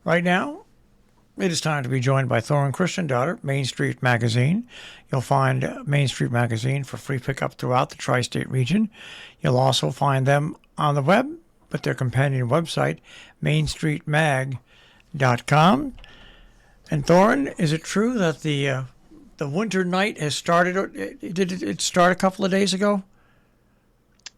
Right now, it is time to be joined by Thorin Christian-Daughter, Main Street Magazine. You'll find Main Street Magazine for free pickup throughout the tri-state region. You'll also find them on the web with their companion website, mainstreetmag.com. And Thorin, is it true that the winter night has started? Did it start a couple of days ago?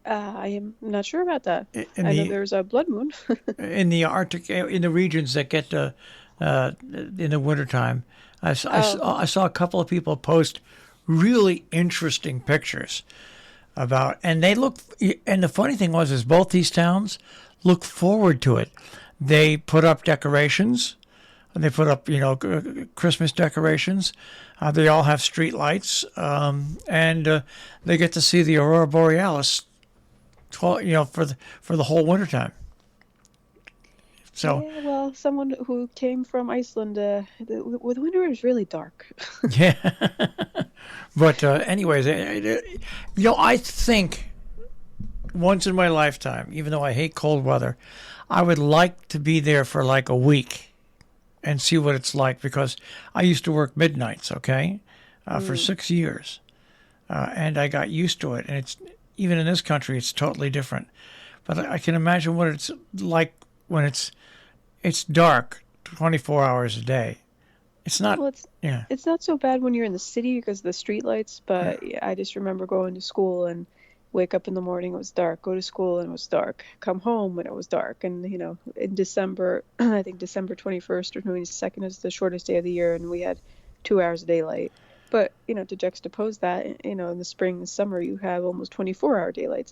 I am not sure about that. In I know the there's a blood moon. in the Arctic, in the regions that get in the wintertime. Oh, I saw a couple of people post really interesting pictures about, and they look, and the funny thing was, is both these towns look forward to it. They put up decorations. They put up, Christmas decorations. They all have street lights, and they get to see the aurora borealis, for the whole wintertime. So, yeah. Well, someone who came from Iceland, the winter is really dark. yeah. But anyways, I think once in my lifetime, even though I hate cold weather, I would like to be there for like a week and see what it's like because I used to work midnights, okay, for Mm. 6 years, and I got used to it. And it's even in this country, it's totally different. But I can imagine what it's like when it's dark 24 hours a day. It's not, Well, yeah. it's not so bad when you're in the city because of the street lights, but yeah, I just remember going to school and wake up in the morning, it was dark, go to school and it was dark, come home when it was dark. And, in December, I think December 21st or 22nd is the shortest day of the year, and we had 2 hours of daylight. But, to juxtapose that, in the spring and summer, you have almost 24-hour daylights.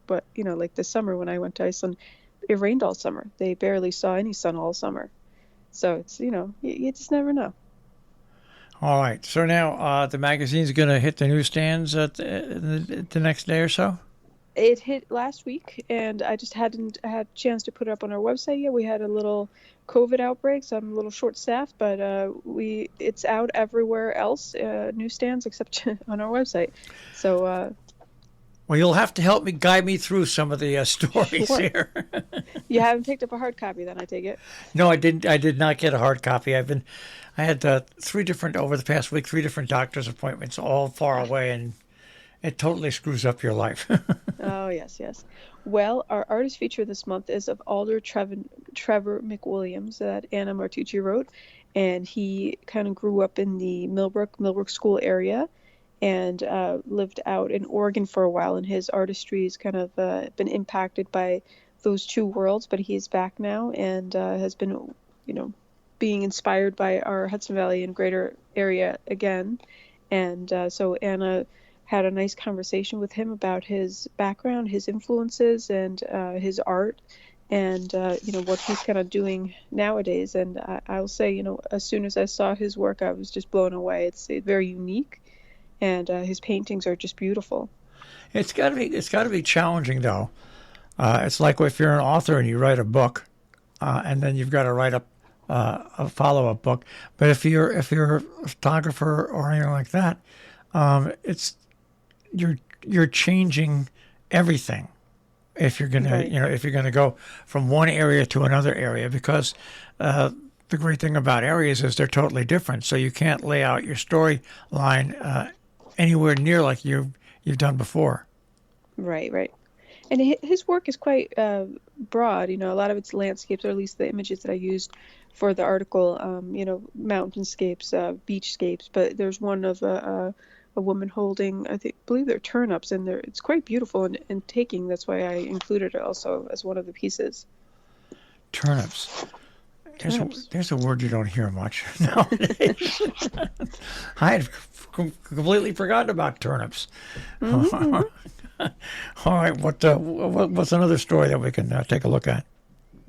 But, like this summer when I went to Iceland, it rained all summer. They barely saw any sun all summer. So it's, you just never know. All right. So now the magazine's going to hit the newsstands the next day or so. It hit last week, and I just hadn't had a chance to put it up on our website yet. We had a little COVID outbreak, so I'm a little short-staffed, but it's out everywhere else, newsstands, except on our website. So, Well, you'll have to help me guide me through some of the stories sure. here. You haven't picked up a hard copy, then I take it. No, I didn't. I did not get a hard copy. I had three different over the past week, three different doctor's appointments, all far away, and it totally screws up your life. Oh, yes, yes. Well, our artist feature this month is of Trevor McWilliams that Anna Martucci wrote, and he kind of grew up in the Millbrook School area and lived out in Oregon for a while, and his artistry has kind of been impacted by those two worlds, but he's back now and has been, being inspired by our Hudson Valley and greater area again. And so Anna had a nice conversation with him about his background, his influences, and his art, and what he's kind of doing nowadays. And I'll say, as soon as I saw his work, I was just blown away. It's very unique, and his paintings are just beautiful. It's got to be challenging though. It's like if you're an author and you write a book, and then you've got to write a follow-up book. But if you're a photographer or anything like that, it's you're changing everything if you're gonna Right. if you're gonna go from one area to another area because the great thing about areas is they're totally different. So you can't lay out your storyline anywhere near like you've done before. Right, right. And his work is quite broad. A lot of it's landscapes, or at least the images that I used for the article. Mountainscapes, beachscapes. But there's one of a woman holding, believe they're turnips, and it's quite beautiful and taking. That's why I included it also as one of the pieces. Turnips. There's a, Turnips. there's a word you don't hear much nowadays. I had completely forgotten about turnips. Hmm. All right, what's another story that we can take a look at?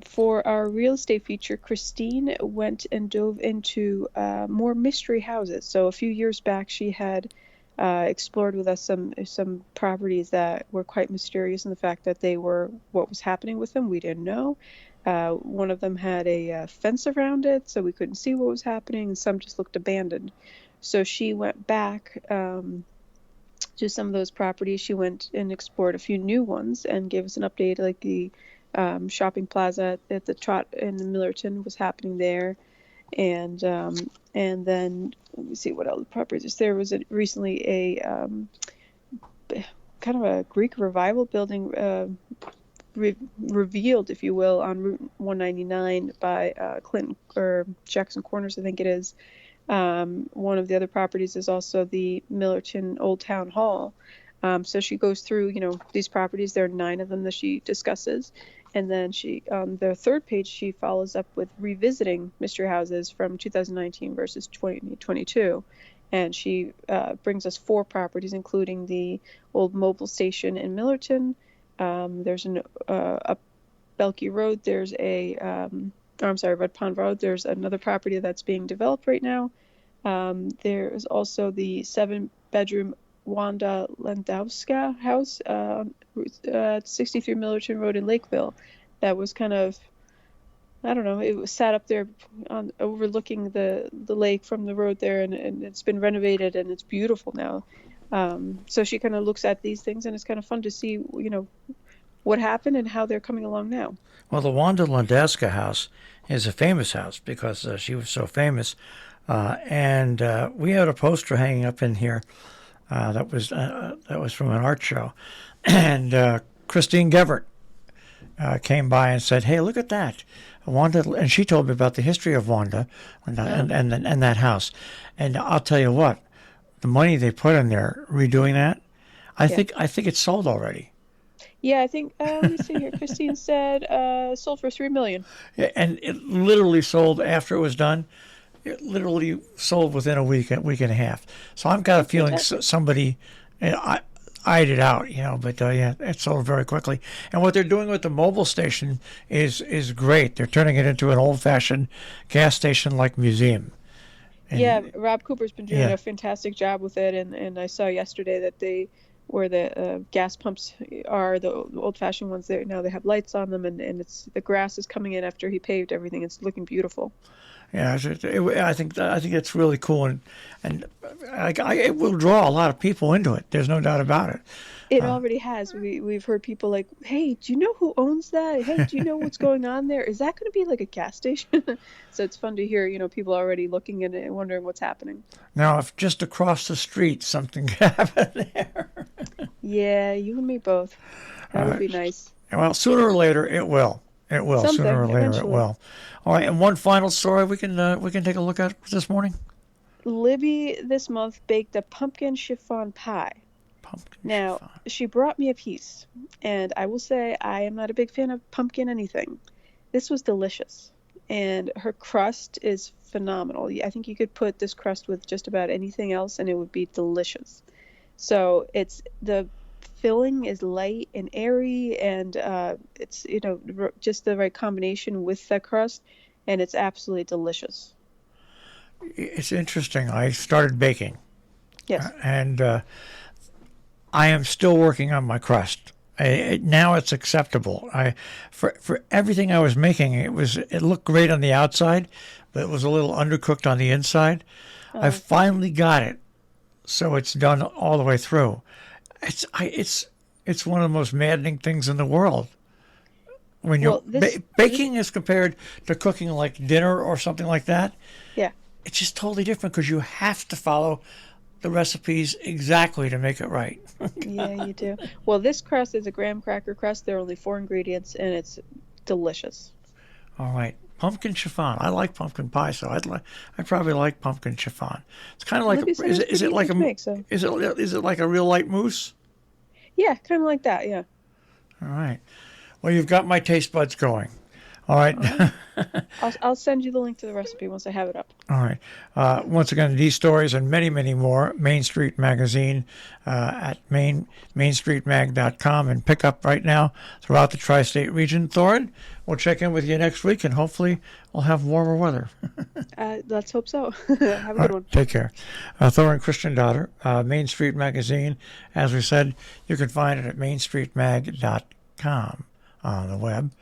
For our real estate feature, Christine went and dove into more mystery houses. So a few years back, she had explored with us some properties that were quite mysterious in the fact that they were what was happening with them. We didn't know. One of them had a fence around it, so we couldn't see what was happening, and some just looked abandoned. So she went back to some of those properties. She went and explored a few new ones and gave us an update, like the shopping plaza at the Trot in Millerton was happening there, and then let me see what other properties. There was recently a kind of a Greek revival building revealed, if you will, on Route 199 by Clinton or Jackson Corners, I think it is. One of the other properties is also the Millerton Old Town Hall. So she goes through, these properties. There are 9 of them that she discusses. And then she, on the third page, she follows up with revisiting mystery houses from 2019 versus 2022. And she brings us 4 properties, including the old Mobil station in Millerton. There's up Belkey Road. There's Red Pond Road. There's another property that's being developed right now. There is also the 7-bedroom Wanda Landowska house at 63 Millerton Road in Lakeville. That was kind of, I don't know, it was sat up there overlooking the lake from the road there, and it's been renovated and it's beautiful now. So she kind of looks at these things, and it's kind of fun to see, what happened and how they're coming along now. Well, the Wanda Landowska house is a famous house because she was so famous. And we had a poster hanging up in here that was from an art show. And Christine Gevert came by and said, "Hey, look at that. Wanda," and she told me about the history of Wanda and that house. And I'll tell you what, the money they put in there redoing that, I think it's sold already. Yeah, I think, let me see here. Christine said sold for $3 million. Yeah, and it literally sold after it was done. It literally sold within a week and a half. So I've got a feeling somebody eyed it out, but it sold very quickly. And what they're doing with the Mobil station is great. They're turning it into an old-fashioned gas station-like museum. And, Rob Cooper's been doing a fantastic job with it, and I saw yesterday that where the gas pumps are, the old-fashioned ones, there now they have lights on them, and it's the grass is coming in after he paved everything. It's looking beautiful. Yeah, I think it's really cool, and it will draw a lot of people into it. There's no doubt about it. It already has. We've heard people like, "Hey, do you know who owns that? Hey, do you know what's going on there? Is that going to be like a gas station?" So it's fun to hear, people already looking at it and wondering what's happening. Now, if just across the street something happened there. Yeah, you and me both. That would be nice. Well, sooner or later it will. It will. Something, sooner or later eventually. It will. All right, and one final story we can take a look at this morning. Libby this month baked a pumpkin chiffon pie. Now, she brought me a piece, and I will say I am not a big fan of pumpkin anything. This was delicious, and her crust is phenomenal. I think you could put this crust with just about anything else, and it would be delicious. So the filling is light and airy, and it's just the right combination with the crust, and it's absolutely delicious. It's interesting. I started baking. Yes. And I am still working on my crust. Now it's acceptable. For everything I was making, it looked great on the outside, but it was a little undercooked on the inside. I finally got it, so it's done all the way through. It's one of the most maddening things in the world. When baking is compared to cooking like dinner or something like that. Yeah. It's just totally different because you have to follow the recipes exactly to make it right. Yeah, you do. Well, this crust is a graham cracker crust. There are only 4 ingredients, and it's delicious. All right. Pumpkin chiffon. I like pumpkin pie, so I'd probably like pumpkin chiffon. It's kind of like is it like a real light mousse? Yeah, kind of like that. Yeah. All right. Well, you've got my taste buds going. All right. I'll send you the link to the recipe once I have it up. All right. Once again, these stories and many, many more, Main Street Magazine at mainstreetmag.com, and pick up right now throughout the tri-state region. Thorin, we'll check in with you next week, and hopefully we'll have warmer weather. Let's hope so. Have a good one. Take care. Thorin Christian-Dotter, Main Street Magazine. As we said, you can find it at mainstreetmag.com on the web.